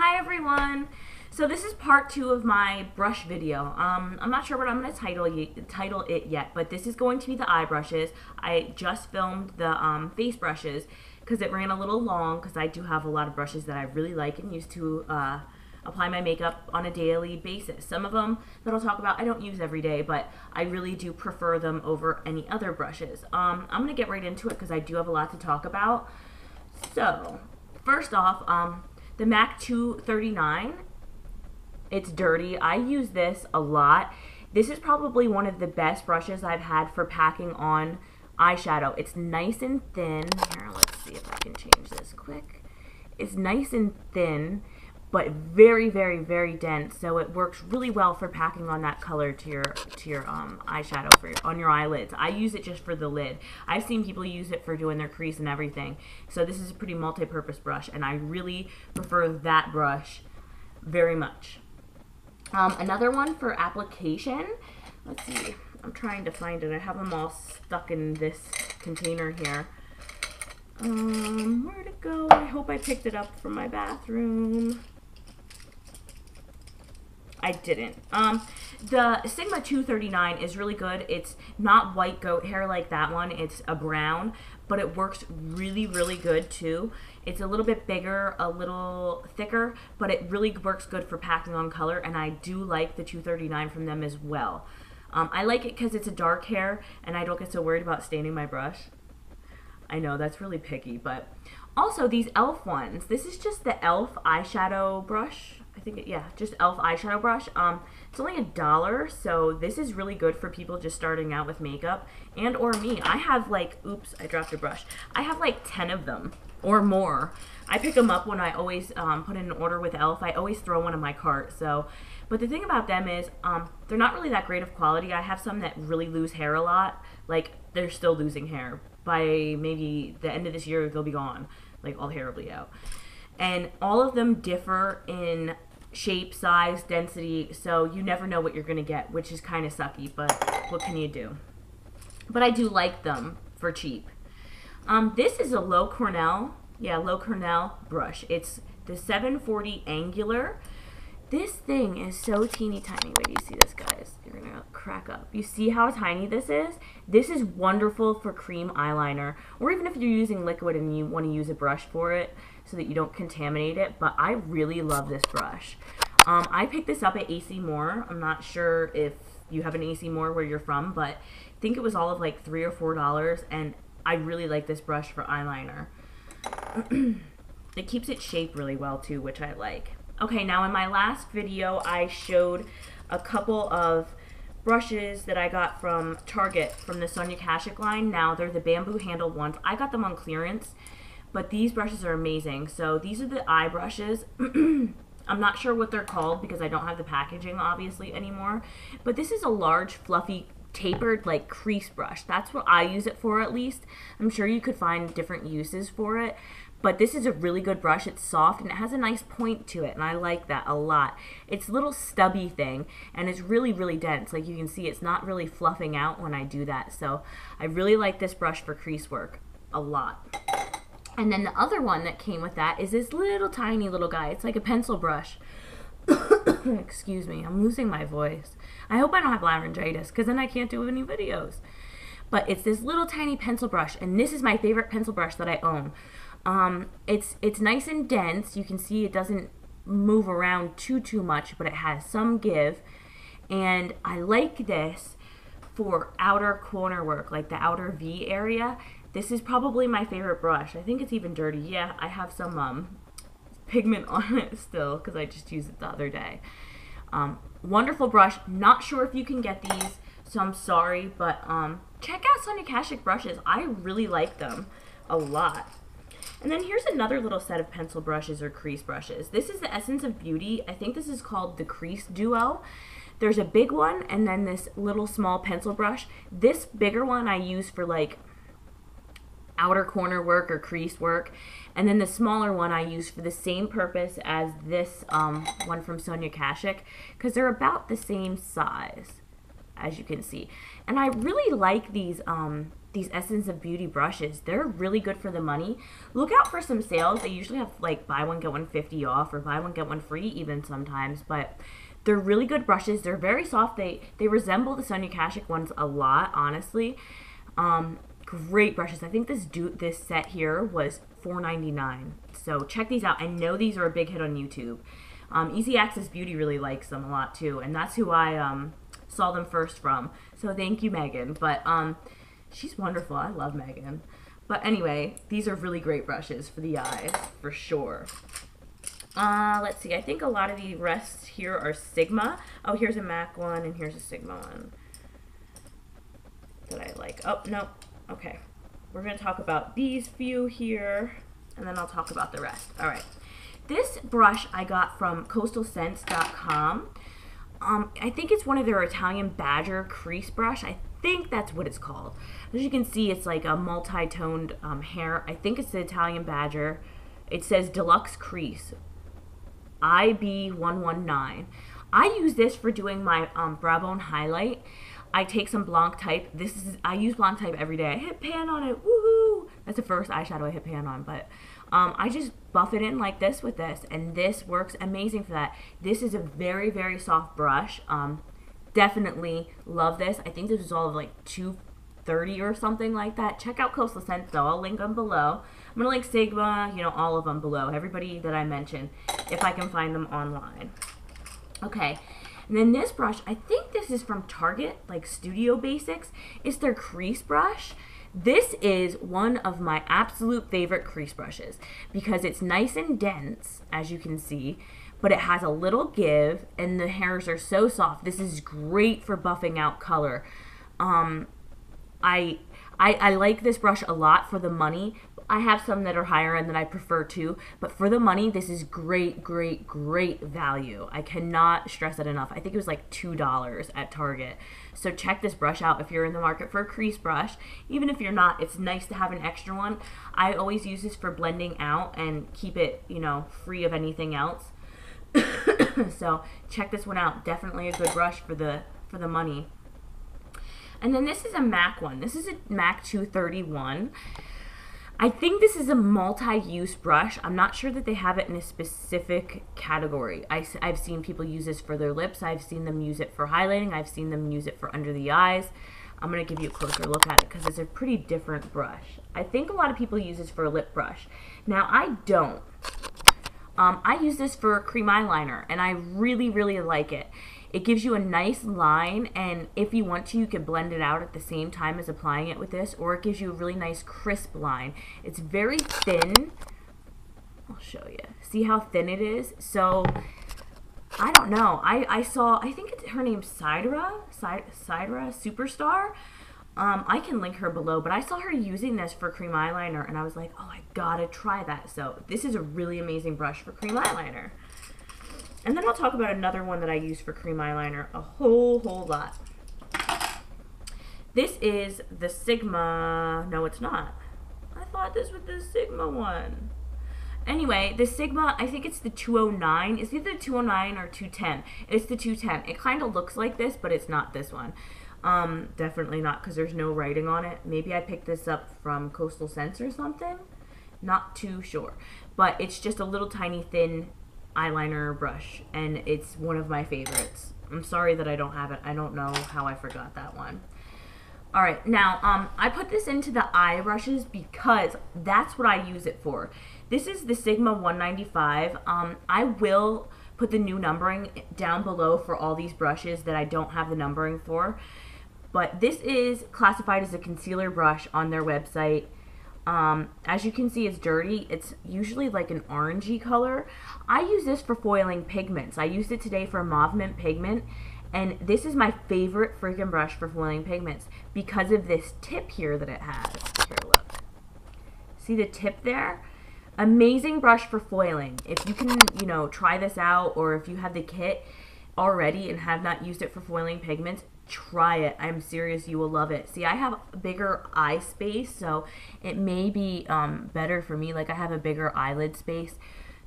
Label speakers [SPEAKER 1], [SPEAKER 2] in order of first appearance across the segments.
[SPEAKER 1] Hi everyone! So this is part 2 of my brush video. I'm not sure what I'm going to title it yet, but this is going to be the eye brushes. I just filmed the face brushes because it ran a little long because I do have a lot of brushes that I really like and use to apply my makeup on a daily basis. Some of them that I'll talk about I don't use every day, but I really do prefer them over any other brushes. I'm going to get right into it because I do have a lot to talk about. So, first off, the MAC 239, it's dirty. I use this a lot. This is probably one of the best brushes I've had for packing on eyeshadow. It's nice and thin. Here, let's see if I can change this quick. It's nice and thin, but very, very, very dense. So it works really well for packing on that color to your eyeshadow on your eyelids. I use it just for the lid. I've seen people use it for doing their crease and everything. So this is a pretty multi-purpose brush, and I really prefer that brush very much. Another one for application. Let's see. I'm trying to find it. I have them all stuck in this container here. Where'd it go? I hope I picked it up from my bathroom. I didn't. The Sigma 239 is really good. It's not white goat hair like that one. It's a brown, but it works really, really good too. It's a little bit bigger, a little thicker, but it really works good for packing on color, and I do like the 239 from them as well. I like it because it's a dark hair, and I don't get so worried about staining my brush. I know, that's really picky, but also these e.l.f. ones. This is just the e.l.f. eyeshadow brush. I think, yeah, just e.l.f. eyeshadow brush. It's only $1, so this is really good for people just starting out with makeup, and or me. I have like, oops, I dropped a brush. I have like 10 of them or more. I pick them up when I always put in an order with e.l.f. I always throw one in my cart. So, but the thing about them is they're not really that great of quality. I have some that really lose hair a lot. Like, they're still losing hair. By maybe the end of this year, they'll be gone. Like, all the hair will be out. And all of them differ in shape, size, density, so you never know what you're going to get, which is kind of sucky, but what can you do? But I do like them for cheap. This is a low Cornell brush. It's the 740 angular. This thing is so teeny tiny. Wait, do you see this, guys? You're gonna crack up. You see how tiny this is? This is wonderful for cream eyeliner, or even if you're using liquid and you want to use a brush for it so that you don't contaminate it. But I really love this brush. I picked this up at AC Moore. I'm not sure if you have an AC Moore where you're from, but I think it was all of like $3 or $4, and I really like this brush for eyeliner. It keeps its shape really well too, which I like. Okay, now in my last video, I showed a couple of brushes that I got from Target from the Sonia Kashuk line. Now, they're the bamboo handled ones. I got them on clearance, but these brushes are amazing. So these are the eye brushes. I'm not sure what they're called because I don't have the packaging, obviously, anymore. But this is a large, fluffy, tapered, like, crease brush. That's what I use it for, at least. I'm sure you could find different uses for it. But this is a really good brush. It's soft and it has a nice point to it, and I like that a lot. It's a little stubby thing, and it's really, really dense. Like you can see, it's not really fluffing out when I do that. So I really like this brush for crease work a lot. And then the other one that came with that is this little tiny little guy. It's like a pencil brush. Excuse me, I'm losing my voice. I hope I don't have laryngitis because then I can't do any videos. But it's this little tiny pencil brush, and this is my favorite pencil brush that I own. It's nice and dense. You can see it doesn't move around too much, but it has some give. And I like this for outer corner work, like the outer V area. This is probably my favorite brush. I think it's even dirty. Yeah, I have some pigment on it still because I just used it the other day. Wonderful brush. Not sure if you can get these, so I'm sorry, but check out Sonia Kashuk brushes. I really like them a lot. And then here's another little set of pencil brushes or crease brushes. This is the Essence of Beauty. I think this is called the Crease Duo. There's a big one and then this little small pencil brush. This bigger one I use for like outer corner work or crease work. And then the smaller one I use for the same purpose as this one from Sonia Kashuk, because they're about the same size, as you can see. And I really like these these Essence of Beauty brushes. They're really good for the money. Look out for some sales. They usually have like buy one get one 50 off, or buy one get one free even sometimes, but they're really good brushes. They're very soft. They resemble the Sonia Kashuk ones a lot, honestly. Great brushes. I think this set here was $4.99. So check these out. I know these are a big hit on YouTube. Easy Access Beauty really likes them a lot too, and that's who I saw them first from. So thank you, Megan. But she's wonderful. I love Megan. But anyway, these are really great brushes for the eyes, for sure. Let's see. I think a lot of the rest here are Sigma. Oh, here's a MAC one, and here's a Sigma one that I like. Oh, no. Okay. We're going to talk about these few here, and then I'll talk about the rest. All right. This brush I got from coastalscents.com. I think it's one of their Italian Badger crease brush. I think that's what it's called. As you can see, it's like a multi-toned hair. I think it's the Italian Badger. It says Deluxe Crease, IB119. I use this for doing my brow bone highlight. I take some Blanc Type. I use Blanc Type every day. I hit pan on it. Woohoo! That's the first eyeshadow I hit pan on, but I just buff it in like this with this, and this works amazing for that. This is a very, very soft brush. Definitely love this. I think this was all of like $2.30 or something like that. Check out Coastal Scents though. I'll link them below. I'm gonna link Sigma, you know, all of them below. Everybody that I mentioned, if I can find them online. Okay. And then this brush, I think this is from Target, like Studio Basics. It's their crease brush. This is one of my absolute favorite crease brushes because it's nice and dense, as you can see, but it has a little give, and the hairs are so soft. This is great for buffing out color. I like this brush a lot for the money. I have some that are higher end that I prefer too, but for the money, this is great, great, great value. I cannot stress that enough. I think it was like $2 at Target. So check this brush out if you're in the market for a crease brush. Even if you're not, it's nice to have an extra one. I always use this for blending out and keep it, you know, free of anything else. So check this one out. Definitely a good brush for the money. And then this is a MAC one. This is a MAC 231. I think this is a multi-use brush. I'm not sure that they have it in a specific category. I've seen people use this for their lips. I've seen them use it for highlighting. I've seen them use it for under the eyes. I'm going to give you a closer look at it because it's a pretty different brush. I think a lot of people use this for a lip brush. Now, I don't. I use this for a cream eyeliner, and I really, really like it. It gives you a nice line, and if you want to, you can blend it out at the same time as applying it with this, or it gives you a really nice crisp line. It's very thin. I'll show you. See how thin it is? So, I don't know. I think it's her name's Sidra Superstar. I can link her below, but I saw her using this for cream eyeliner, and I was like, oh, I gotta try that. So, this is a really amazing brush for cream eyeliner. And then I'll talk about another one that I use for cream eyeliner a whole lot. This is the Sigma. No, it's not. I thought this was the Sigma one. Anyway, the Sigma, I think it's the 209. It's either 209 or 210. It's the 210. It kind of looks like this, but it's not this one. Definitely not, because there's no writing on it. Maybe I picked this up from Coastal Scents or something. Not too sure. But it's just a little tiny thin eyeliner brush, and it's one of my favorites. I'm sorry that I don't have it. I don't know how I forgot that one. Alright, now, I put this into the eye brushes because that's what I use it for. This is the Sigma 195. I will put the new numbering down below for all these brushes that I don't have the numbering for. But this is classified as a concealer brush on their website. As you can see, it's dirty. It's usually like an orangey color. I use this for foiling pigments. I used it today for mauve mint pigment, and this is my favorite freaking brush for foiling pigments because of this tip here that it has. Here, look. See the tip there? Amazing brush for foiling. If you can, you know, try this out, or if you have the kit already and have not used it for foiling pigments, try it. I'm serious, you will love it. See, I have a bigger eye space, so it may be better for me. Like, I have a bigger eyelid space,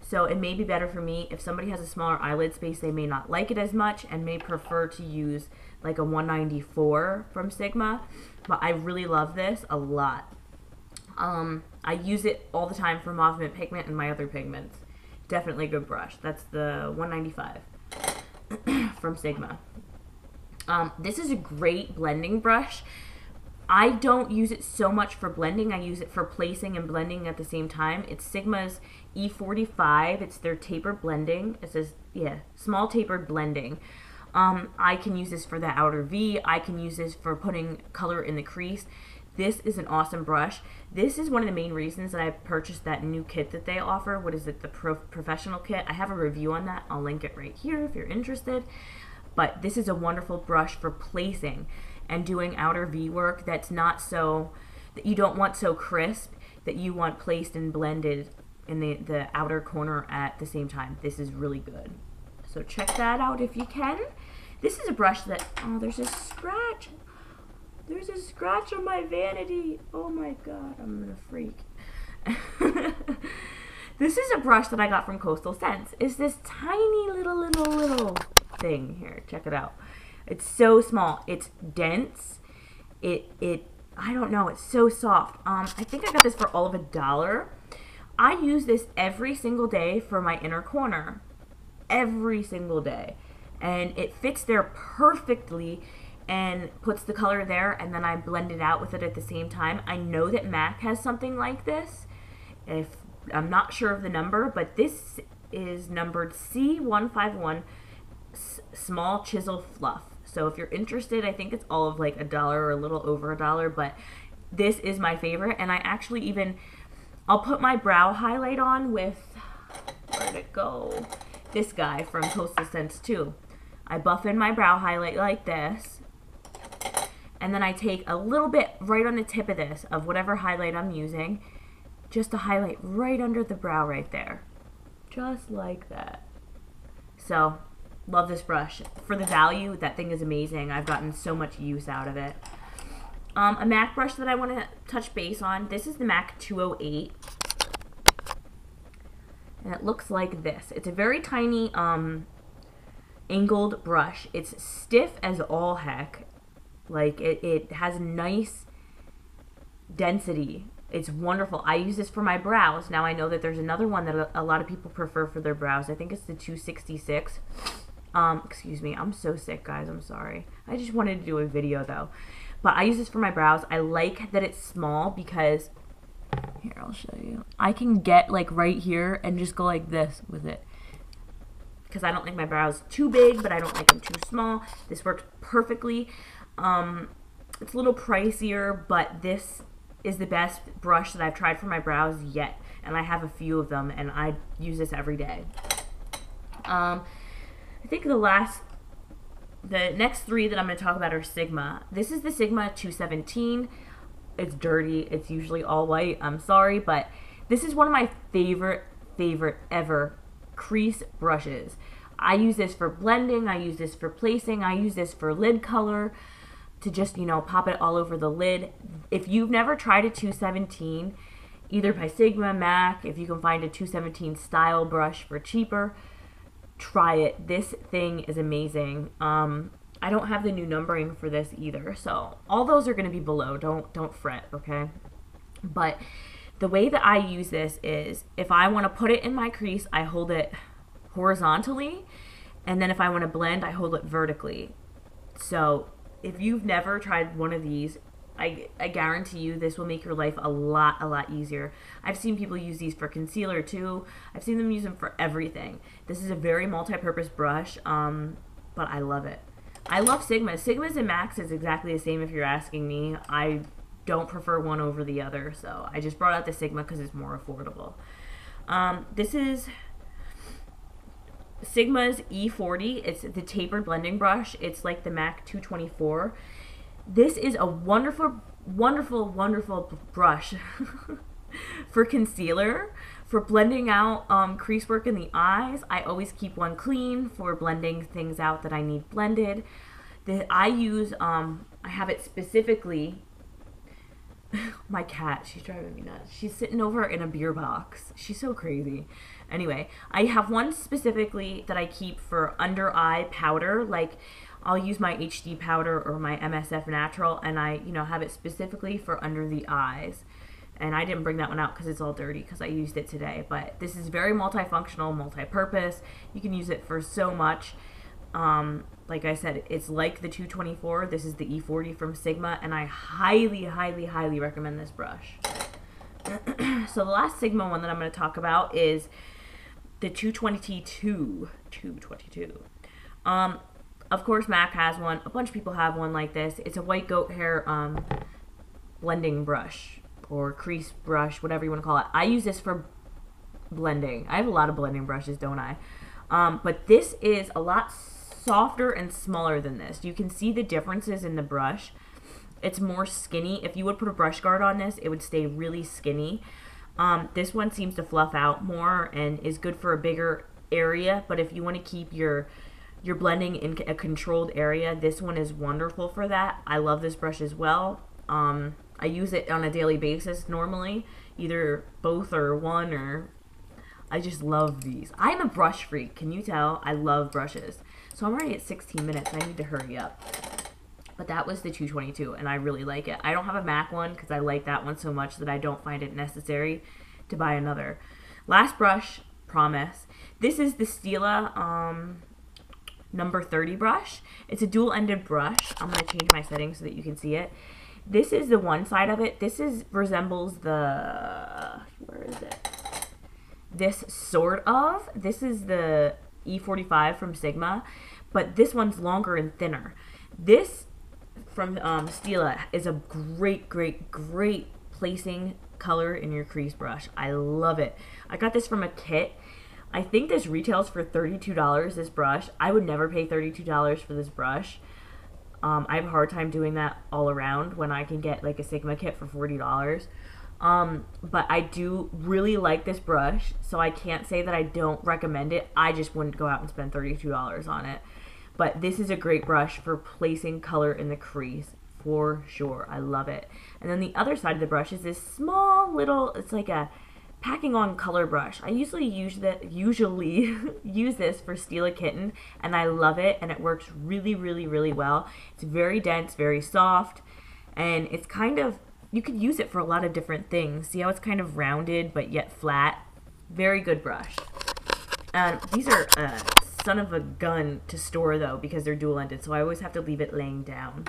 [SPEAKER 1] So it may be better for me. If somebody has a smaller eyelid space, they may not like it as much and may prefer to use like a 194 from Sigma. But I really love this a lot. I use it all the time for mauve mint pigment and my other pigments. Definitely a good brush. That's the 195 from Sigma. This is a great blending brush. I don't use it so much for blending. I use it for placing and blending at the same time. It's Sigma's E45. It's their tapered blending. It says, yeah, small tapered blending. I can use this for the outer V. I can use this for putting color in the crease. This is an awesome brush. This is one of the main reasons that I purchased that new kit that they offer. What is it? The professional kit. I have a review on that. I'll link it right here if you're interested. But this is a wonderful brush for placing and doing outer V work that's not so, that you don't want so crisp, that you want placed and blended in the outer corner at the same time. This is really good. So check that out if you can. This is a brush that, oh, there's a scratch. There's a scratch on my vanity. Oh my God, I'm gonna freak. This is a brush that I got from Coastal Scents. It's this tiny little thing here. Check it out. It's so small. It's dense. I don't know. It's so soft. I think I got this for all of $1. I use this every single day for my inner corner. Every single day. And it fits there perfectly and puts the color there, and then I blend it out with it at the same time. I know that MAC has something like this. I'm not sure of the number, but this is numbered C151 Small Chisel Fluff. So if you're interested, I think it's all of like $1 or a little over $1, but this is my favorite. And I actually I'll put my brow highlight on with, where'd it go? This guy from Coastal Scents too. I buff in my brow highlight like this, and then I take a little bit right on the tip of this, of whatever highlight I'm using, just to highlight right under the brow right there. Just like that. So, love this brush. For the value, that thing is amazing. I've gotten so much use out of it. A MAC brush that I want to touch base on, this is the MAC 208. And it looks like this. It's a very tiny angled brush. It's stiff as all heck. Like, it has nice density. It's wonderful. I use this for my brows. Now I know that there's another one that a lot of people prefer for their brows. I think it's the 266. Excuse me. I'm so sick, guys. I'm sorry. I just wanted to do a video, though. But I use this for my brows. I like that it's small because, here, I'll show you. I can get, like, right here and just go like this with it. Because I don't like my brows too big, but I don't like them too small. This works perfectly. It's a little pricier, but this is the best brush that I've tried for my brows yet. And I have a few of them, and I use this every day. I think the next three that I'm going to talk about are Sigma. This is the Sigma 217. It's dirty. It's usually all white. I'm sorry, but this is one of my favorite ever crease brushes. I use this for blending. I use this for placing. I use this for lid color to just, you know, pop it all over the lid. If you've never tried a 217, either by Sigma, MAC, if you can find a 217 style brush for cheaper, try it. This thing is amazing. I don't have the new numbering for this either, so all those are going to be below. Don't fret, okay? But the way that I use this is, if I want to put it in my crease, I hold it horizontally, and then if I want to blend, I hold it vertically. So if you've never tried one of these, I guarantee you this will make your life a lot easier. I've seen people use these for concealer too. I've seen them use them for everything. This is a very multi-purpose brush, but I love it. I love Sigma. Sigmas and Macs is exactly the same if you're asking me. I don't prefer one over the other, so I just brought out the Sigma because it's more affordable. This is Sigma's E40. It's the tapered blending brush. It's like the MAC 224. This is a wonderful brush for concealer, for blending out crease work in the eyes. I always keep one clean for blending things out that I need blended. I use, I have it specifically, my cat, she's driving me nuts. She's sitting over in a beer box. She's so crazy. Anyway, I have one specifically that I keep for under eye powder. Like, I'll use my HD powder or my MSF natural, and I, have it specifically for under the eyes. And I didn't bring that one out because it's all dirty because I used it today. But this is very multifunctional, multi-purpose. You can use it for so much. Like I said, it's like the 224. This is the E40 from Sigma, and I highly, highly, highly recommend this brush. So the last Sigma one that I'm going to talk about is the 222. Of course, MAC has one. A bunch of people have one like this. It's a white goat hair blending brush or crease brush, whatever you want to call it. I use this for blending. I have a lot of blending brushes, don't I? But this is a lot softer and smaller than this. You can see the differences in the brush. It's more skinny. If you would put a brush guard on this, it would stay really skinny. This one seems to fluff out more and is good for a bigger area, but if you want to keep your blending in a controlled area, this one is wonderful for that. I love this brush as well. I use it on a daily basis normally, either both or one, or I just love these. I'm a brush freak, can you tell? I love brushes. So I'm already at 16 minutes. I need to hurry up. But that was the 222, and I really like it. I don't have a MAC one because I like that one so much that I don't find it necessary to buy another. Last brush, promise. This is the Stila number 30 brush. It's a dual-ended brush. I'm going to change my settings so that you can see it. This is the one side of it. This resembles the, where is it? This sort of. This is the E45 from Sigma, but this one's longer and thinner. This from Stila is a great placing color in your crease brush. I love it. I got this from a kit. I think this retails for $32, this brush. I would never pay $32 for this brush. I have a hard time doing that all around when I can get like a Sigma kit for $40. But I do really like this brush, so I can't say that I don't recommend it. I just wouldn't go out and spend $32 on it. But this is a great brush for placing color in the crease, for sure. I love it. And then the other side of the brush is this small little, it's like a packing on color brush. I usually use this for Stila Kitten, and I love it, and it works really well. It's very dense, very soft, and it's kind of, you could use it for a lot of different things. See how it's kind of rounded but yet flat? Very good brush. These are son of a gun to store though because they're dual-ended, so I always have to leave it laying down.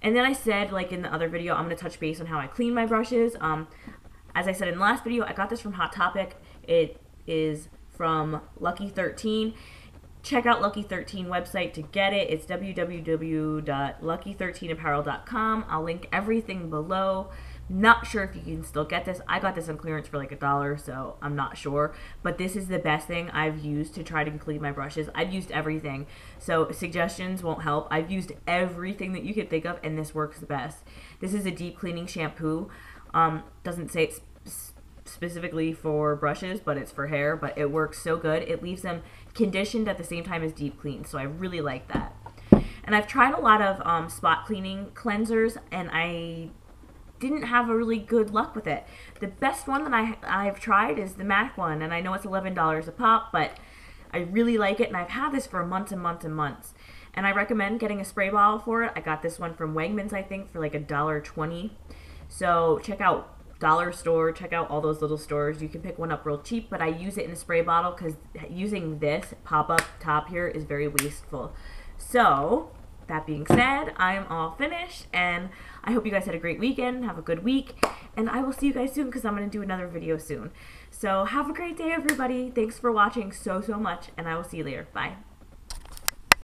[SPEAKER 1] And then I said, like in the other video, I'm going to touch base on how I clean my brushes. As I said in the last video, I got this from Hot Topic. It is from Lucky 13. Check out Lucky 13 website to get it. It's www.lucky13apparel.com. I'll link everything below. Not sure if you can still get this. I got this on clearance for like $1, so I'm not sure. But this is the best thing I've used to try to clean my brushes. I've used everything, so suggestions won't help. I've used everything that you could think of, and this works the best. This is a deep cleaning shampoo. Doesn't say it's specifically for brushes, but it's for hair, but it works so good. It leaves them conditioned at the same time as deep clean, so I really like that. And I've tried a lot of spot cleaning cleansers, and I didn't have a really good luck with it. The best one that I've tried is the MAC one, and I know it's $11 a pop, but I really like it, and I've had this for months and months and months. And I recommend getting a spray bottle for it. I got this one from Wegmans, I think, for like $1.20. So check out Dollar Store, check out all those little stores. You can pick one up real cheap, but I use it in a spray bottle because using this pop-up top here is very wasteful. So that being said, I'm all finished, and I hope you guys had a great weekend. Have a good week, and I will see you guys soon because I'm going to do another video soon. So have a great day, everybody. Thanks for watching so much, and I will see you later. Bye.